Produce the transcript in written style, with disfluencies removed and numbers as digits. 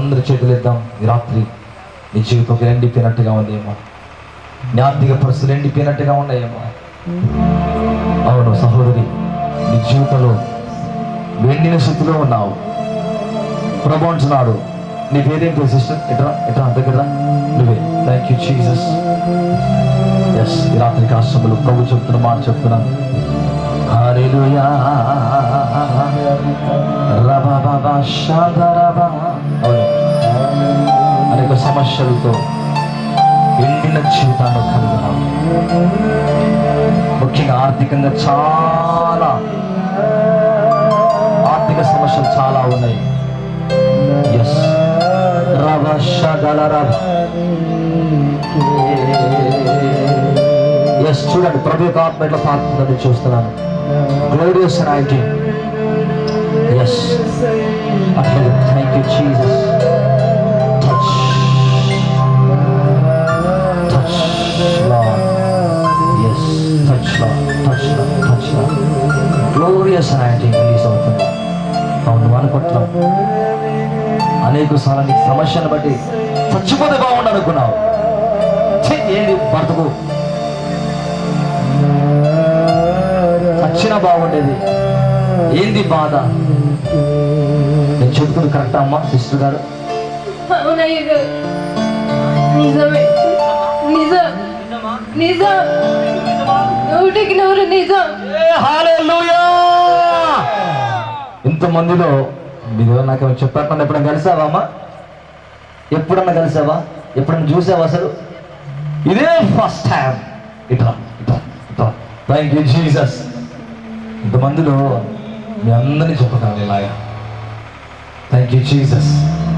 అందరి చేతులు ఇద్దాం. ఈ రాత్రి నీ జీవితం ఎండిపోయినట్టుగా ఉందేమో, నీ ఆర్థిక పరిస్థితులు ఎండిపోయినట్టుగా ఉన్నాయేమో. అవును సహోదరి, నీ జీవితంలో ఎండిన స్థితిలో ఉన్నావు. ప్రభు అంటున్నాడు, నీ పేరేం పేరు సిస్టర్? ఎట్రా దగ్గర నువ్వే. Thank you Jesus. ఎస్, ఈ రాత్రి కాష్టములు ప్రభు చెప్తున్న మాట చెప్తున్నాను. హల్లెలూయా. అనేక సమస్యలతో ఎండిన జీవితాన్ని కలిగినావు. ముఖ్యంగా ఆర్థికంగా చాలా ఆర్థిక సమస్యలు చాలా ఉన్నాయి. ఎస్, ఎస్, చూడండి ప్రభు యొక్క ఆత్మ ఎట్లా పాడుతుందని చూస్తున్నాను. Glorious writing. ఎస్, అట్లా. Thank you Jesus. Touch touch Lord. Yes, touch Lord, touch Lord, touch Lord. Glorious writing release అవుతుంది. అవును అనుకుంటున్నాం. అనేక సార్లు నీ సమస్యను బట్టి చచ్చిపోతే బాగుండు అనుకున్నావు. ఏంటి బ్రతుకు, చచ్చినా బాగుండేది, ఏంది బాధ? నేను చెప్తుంది కరెక్టా అమ్మా సిస్టర్ గారు? ఇంతమందిలో మీరు నాకేమో చెప్పారు. నన్ను ఎప్పుడైనా కలిసావా అమ్మా? ఎప్పుడన్నా కలిసావా? ఎప్పుడన్నా చూసావా అసలు? ఇదే ఫస్ట్ టైం. ఇట్లా ఇట్లా ఇట్లా. Thank you Jesus. ఇంతమందిలో మీ అందరినీ చెప్పగలను ఇలాగా. Thank you Jesus.